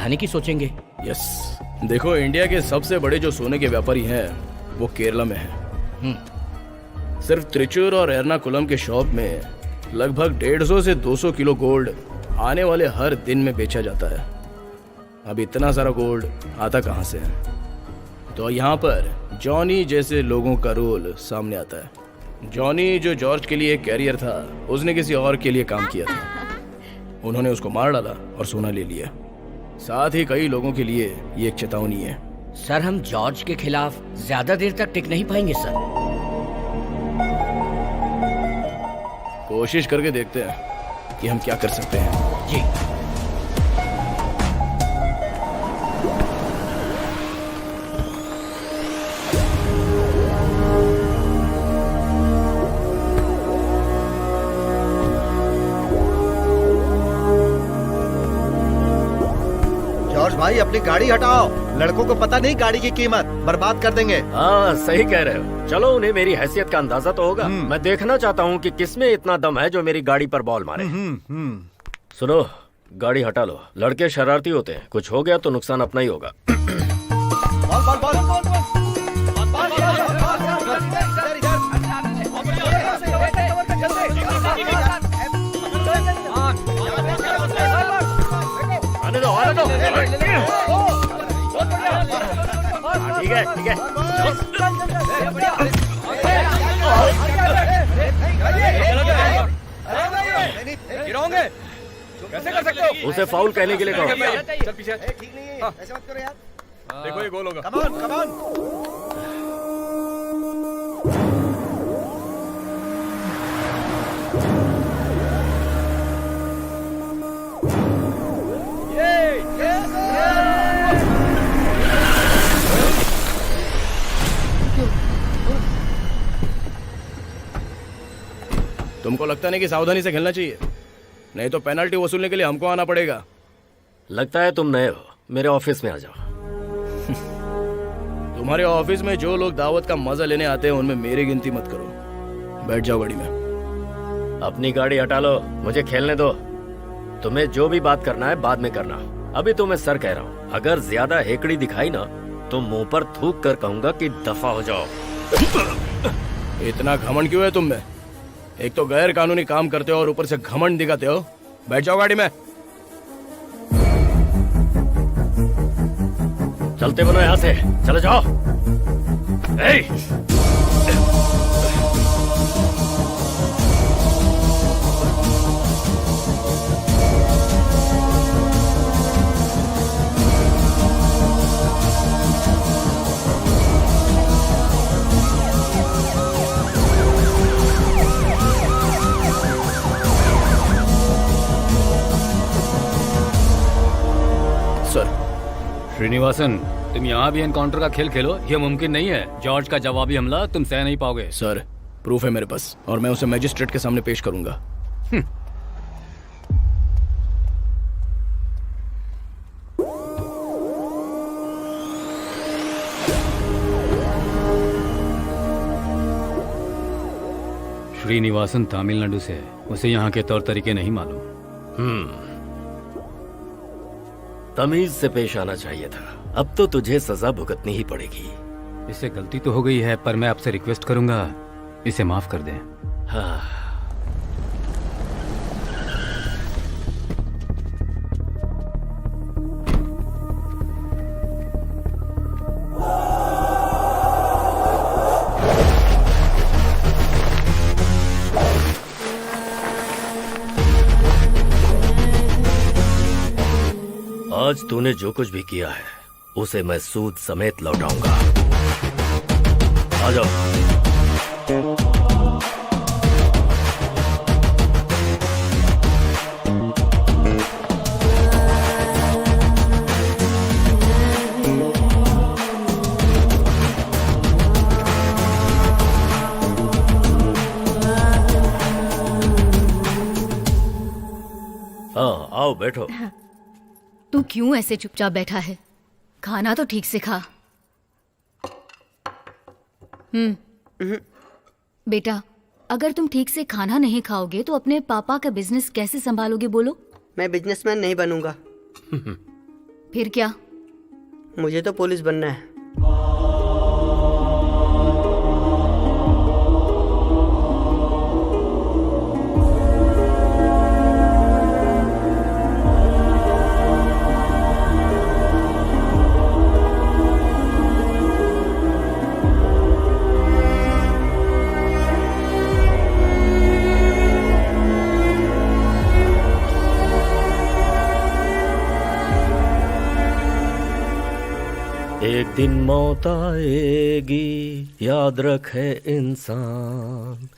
बढ़ाने की सोचेंगे। यस, देखो इंडिया के सबसे बड़े जो सोने के व्यापारी हैं वो केरला में हैं। सिर्फ त्रिचूर और एर्नाकुलम के शॉप में लगभग 150 से 200 किलो गोल्ड आने वाले हर दिन में बेचा जाता है। अब इतना सारा गोल्ड आता कहाँ से है? तो यहाँ पर जॉनी जैसे लोगों का रोल सामने आता है। जॉनी जो जॉर्ज के लिए एक कैरियर था, उसने किसी और के लिए काम किया था। उन्होंने उसको मार डाला और सोना ले लिया। साथ ही कई लोगों के लिए ये एक चेतावनी है। सर, हम जॉर्ज के खिलाफ ज्यादा देर तक टिक नहीं पाएंगे सर। कोशिश करके देखते हैं कि हम क्या कर सकते हैं। जी। जॉर्ज भाई अपनी गाड़ी हटाओ, लड़कों को पता नहीं गाड़ी की कीमत, बर्बाद कर देंगे। हाँ सही कह रहे हो। चलो उन्हें मेरी हैसियत का अंदाजा तो होगा। मैं देखना चाहता हूँ कि किसमें इतना दम है जो मेरी गाड़ी पर बॉल मारे। सुनो, गाड़ी हटा लो। लड़के शरारती होते हैं, कुछ हो गया तो नुकसान अपना ही होगा। आने दो, आने दो। ठीक है, ठीक है। गिराओगे? कैसे कर सकते हो? उसे फाउल कहने के लिए कहो। चल पीछे। ठीक नहीं है, ऐसे मत करो यार। देखो ये गोल होगा। Come on, come on. तुमको लगता नहीं कि सावधानी से खेलना चाहिए? नहीं तो पेनल्टी वसूलने के लिए हमको आना पड़ेगा। लगता है तुम नए हो, मेरे ऑफिस में आ जाओ। तुम्हारे ऑफिस में जो लोग दावत का मजा लेने आते हैं उनमें मेरी गिनती मत करो। बैठ जाओ गाड़ी में। अपनी गाड़ी हटा लो, मुझे खेलने दो। तुम्हें जो भी बात करना है बाद में करना। अभी तो मैं सर कह रहा हूँ, अगर ज्यादा हेकड़ी दिखाई ना तो मुंह पर थूक कर कहूंगा कि दफा हो जाओ। इतना घमंड क्यों है तुम में? एक तो गैर कानूनी काम करते हो और ऊपर से घमंड दिखाते हो। बैठ जाओ गाड़ी में। चलते बनो यहाँ से, चले जाओ। सर, श्रीनिवासन, तुम यहाँ भी एनकाउंटर का खेल खेलो, ये मुमकिन नहीं है। जॉर्ज का जवाबी हमला तुम सह नहीं पाओगे। सर प्रूफ है मेरे पास और मैं उसे मैजिस्ट्रेट के सामने पेश करूंगा। श्रीनिवासन तमिलनाडु से है, उसे यहाँ के तौर तरीके नहीं मालूम। तमीज से पेश आना चाहिए था। अब तो तुझे सजा भुगतनी ही पड़ेगी। इससे गलती तो हो गई है, पर मैं आपसे रिक्वेस्ट करूंगा इसे माफ कर दें। हाँ। आज तूने जो कुछ भी किया है उसे मैं सूद समेत लौटाऊंगा। आ जाओ। हाँ आओ बैठो। तू क्यों ऐसे चुपचाप बैठा है? खाना तो ठीक से खा। बेटा, अगर तुम ठीक से खाना नहीं खाओगे तो अपने पापा का बिजनेस कैसे संभालोगे? बोलो। मैं बिजनेसमैन नहीं बनूंगा। फिर क्या? मुझे तो पुलिस बनना है। एक दिन मौत आएगी, याद रखे इंसान,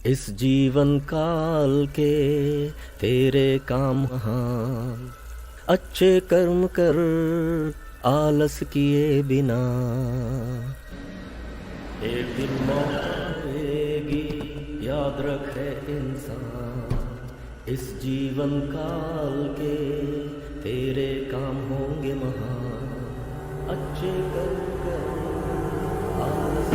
इस जीवन काल के तेरे काम महान। अच्छे कर्म कर आलस किए बिना। एक दिन मौत आएगी, याद रखे इंसान, इस जीवन काल के तेरे काम होंगे महान। अच्छे कर्म कर आलस।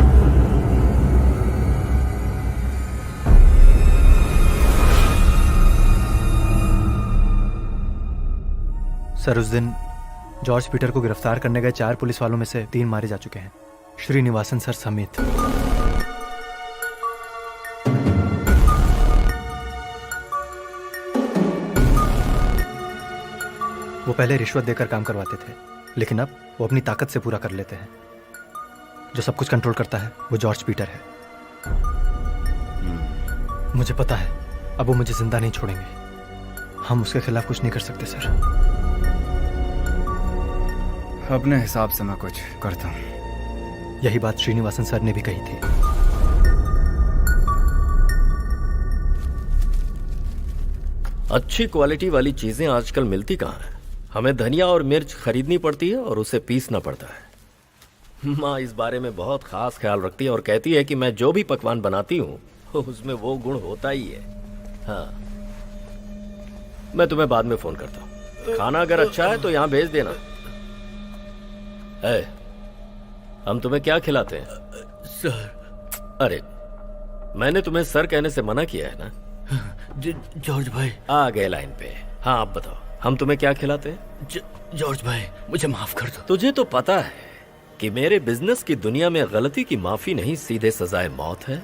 सर, उस दिन जॉर्ज पीटर को गिरफ्तार करने गए 4 पुलिस वालों में से 3 मारे जा चुके हैं, श्रीनिवासन सर समेत। वो पहले रिश्वत देकर काम करवाते थे, लेकिन अब वो अपनी ताकत से पूरा कर लेते हैं। जो सब कुछ कंट्रोल करता है वो जॉर्ज पीटर है। मुझे पता है अब वो मुझे जिंदा नहीं छोड़ेंगे। हम उसके खिलाफ कुछ नहीं कर सकते सर। अपने हिसाब से मैं कुछ करता हूँ। यही बात श्रीनिवासन सर ने भी कही थी। अच्छी क्वालिटी वाली चीजें आजकल मिलती कहाँ हैं? हमें धनिया और मिर्च खरीदनी पड़ती है और उसे पीसना पड़ता है। माँ इस बारे में बहुत खास ख्याल रखती है और कहती है कि मैं जो भी पकवान बनाती हूँ उसमें वो गुण होता ही है। हाँ, मैं तुम्हें बाद में फोन करता हूँ। खाना अगर अच्छा है तो यहाँ भेज देना। हम तुम्हें क्या खिलाते हैं? सर। अरे, मैंने तुम्हें सर कहने से मना किया है ना? जॉर्ज भाई आ गए लाइन पे। हाँ, आप बताओ, हम तुम्हें क्या खिलाते हैं? जॉर्ज भाई, मुझे माफ कर दो। तुझे तो पता है कि मेरे बिजनेस की दुनिया में गलती की माफी नहीं, सीधे सजाए मौत है।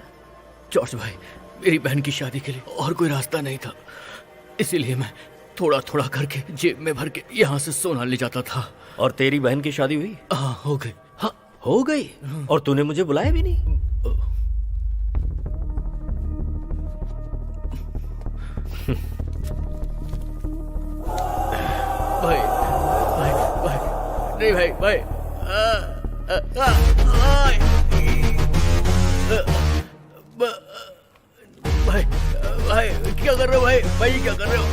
जॉर्ज भाई, मेरी बहन की शादी के लिए और कोई रास्ता नहीं था, इसीलिए मैं थोड़ा थोड़ा करके जेब में भर के यहाँ से सोना ले जाता था। और तेरी बहन की शादी हुई? हाँ, हो गई। हाँ, हो गई। और तूने मुझे बुलाया भी नहीं। भाई भाई भाई, नहीं भाई भाई, भाई भाई क्या कर रहे हो भाई? भाई क्या कर रहे हो?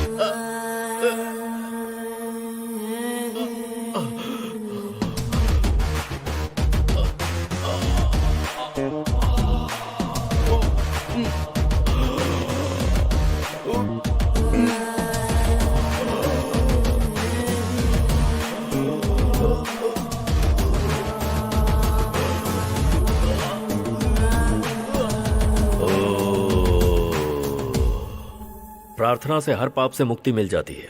प्रार्थना से हर पाप से मुक्ति मिल जाती है।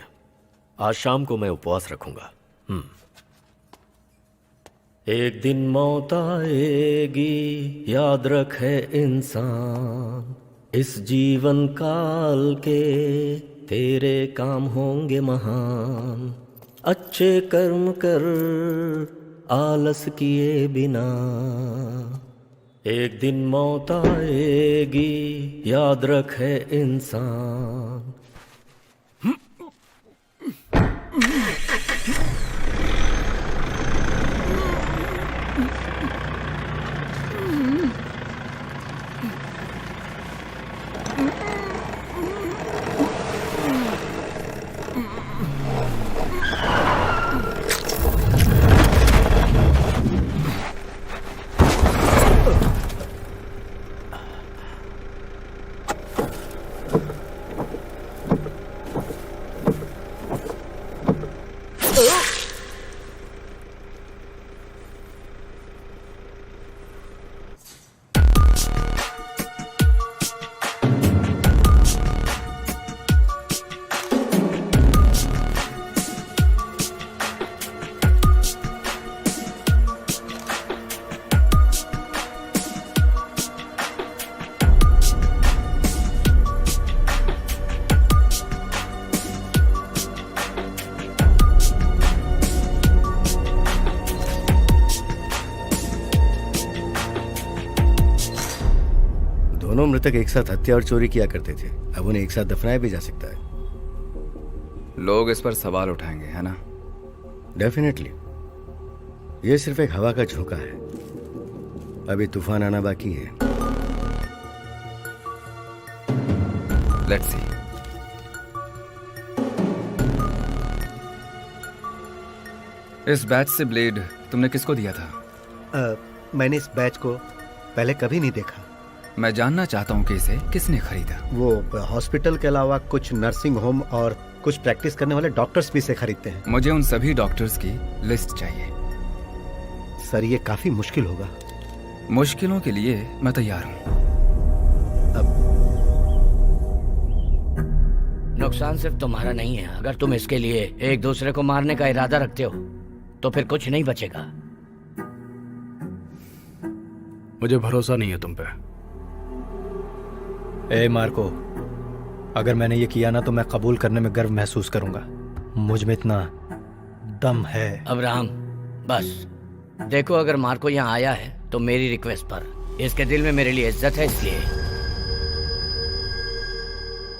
आज शाम को मैं उपवास रखूंगा। एक दिन मौत आएगी, याद रखे इंसान, इस जीवन काल के तेरे काम होंगे महान। अच्छे कर्म कर आलस किए बिना। एक दिन मौत आएगी, याद रखे इंसान। दोनों मृतक एक साथ हत्या और चोरी किया करते थे, अब उन्हें एक साथ दफनाया भी जा सकता है। लोग इस पर सवाल उठाएंगे, है ना? डेफिनेटली। ये सिर्फ एक हवा का झोंका है, अभी तूफान आना बाकी है। Let's see. इस बैच से ब्लेड तुमने किसको दिया था? मैंने इस बैच को पहले कभी नहीं देखा। मैं जानना चाहता हूँ कि इसे किसने खरीदा। वो हॉस्पिटल के अलावा कुछ नर्सिंग होम और कुछ प्रैक्टिस करने वाले डॉक्टर्स भी इसे खरीदते हैं। मुझे उन सभी डॉक्टर्स की लिस्ट चाहिए। सर ये काफी मुश्किल होगा। मुश्किलों के लिए मैं तैयार हूँ। नुकसान सिर्फ तुम्हारा नहीं है। अगर तुम इसके लिए एक दूसरे को मारने का इरादा रखते हो तो फिर कुछ नहीं बचेगा। मुझे भरोसा नहीं है तुम पे। ए मार्को, अगर मैंने ये किया ना तो मैं कबूल करने में गर्व महसूस करूंगा। मुझ में इतना दम है। अब्राहम, बस देखो, अगर मार्को यहाँ आया है तो मेरी रिक्वेस्ट पर। इसके दिल में मेरे लिए इज्जत है, इसलिए।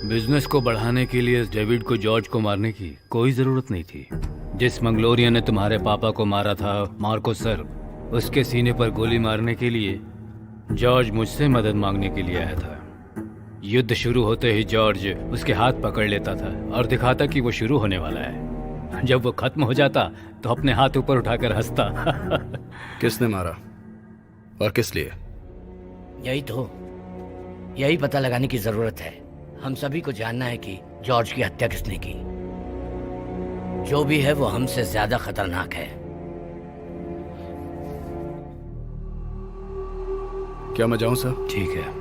बिजनेस को बढ़ाने के लिए डेविड को जॉर्ज को मारने की कोई जरूरत नहीं थी। जिस मंगलोरियन ने तुम्हारे पापा को मारा था, मार्को सर, उसके सीने पर गोली मारने के लिए जॉर्ज मुझसे मदद मांगने के लिए आया था। युद्ध शुरू होते ही जॉर्ज उसके हाथ पकड़ लेता था और दिखाता कि वो शुरू होने वाला है। जब वो खत्म हो जाता तो अपने हाथ ऊपर उठाकर हंसता। किसने मारा और किस लिए? यही पता लगाने की जरूरत है। हम सभी को जानना है कि जॉर्ज की हत्या किसने की। जो भी है वो हमसे ज्यादा खतरनाक है। क्या मैं जाऊं सर? ठीक है।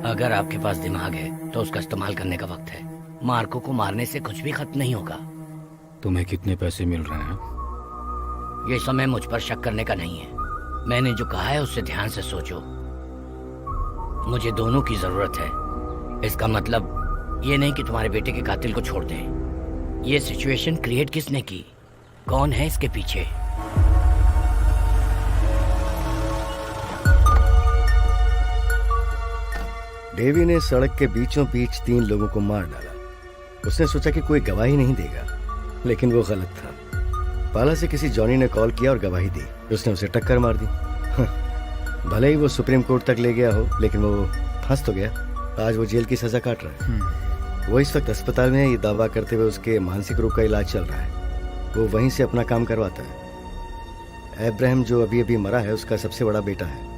अगर आपके पास दिमाग है तो उसका इस्तेमाल करने का वक्त है। मार्को को मारने से कुछ भी खत्म नहीं होगा। तुम्हें कितने पैसे मिल रहे हैं? ये समय मुझ पर शक करने का नहीं है। मैंने जो कहा है उससे ध्यान से सोचो। मुझे दोनों की जरूरत है। इसका मतलब ये नहीं कि तुम्हारे बेटे के कातिल को छोड़ दें। ये सिचुएशन क्रिएट किसने की? कौन है इसके पीछे? डेवी ने सड़क के बीचों बीच 3 लोगों को मार डाला। उसने सोचा कि कोई गवाही नहीं देगा, लेकिन वो गलत था। पाला से किसी जॉनी ने कॉल किया और गवाही दी। उसने उसे टक्कर मार दी। भले ही वो सुप्रीम कोर्ट तक ले गया हो, लेकिन वो फंस तो गया। आज वो जेल की सजा काट रहा है। वो इस वक्त अस्पताल में है, ये दावा करते हुए उसके मानसिक रोग का इलाज चल रहा है। वो वहीं से अपना काम करवाता है। अब्राहम जो अभी अभी मरा है उसका सबसे बड़ा बेटा है।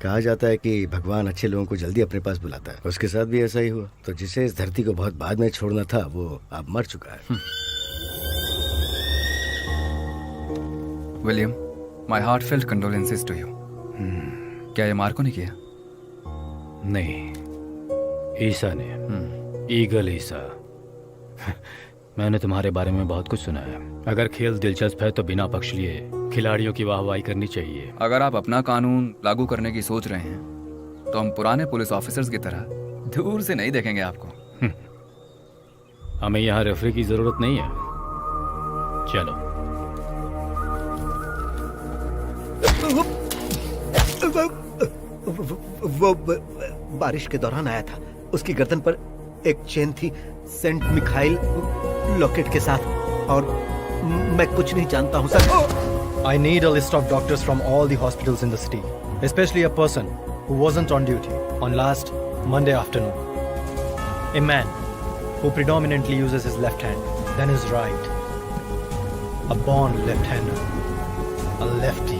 कहा जाता है कि भगवान अच्छे लोगों को जल्दी अपने पास बुलाता है। उसके साथ भी ऐसा ही हुआ। तो जिसे इस धरती को बहुत बाद में छोड़ना था वो अब मर चुका है। William, my heart felt condolences to you. क्या ये मार्को ने किया? नहीं, ईसा ने। Eagle Isa. मैंने तुम्हारे बारे में बहुत कुछ सुना है। अगर खेल दिलचस्प है तो बिना पक्ष लिए खिलाड़ियों की वाहवाही करनी चाहिए। अगर आप अपना कानून लागू करने की सोच रहे हैं तो हम पुराने पुलिस ऑफिसर्स की तरह दूर से नहीं देखेंगे आपको। हमें यहाँ रेफरी की जरूरत नहीं है। चलो। वो बारिश के दौरान आया था। उसकी गर्दन पर एक चेन थी सेंट मिखाइल लॉकेट के साथ, और मैं कुछ नहीं जानता हूँ sir. I need a list of doctors from all the hospitals in the city, especially a person who wasn't on duty on last Monday afternoon. A man who predominantly uses his left hand, then his right. A born left-hander, a lefty.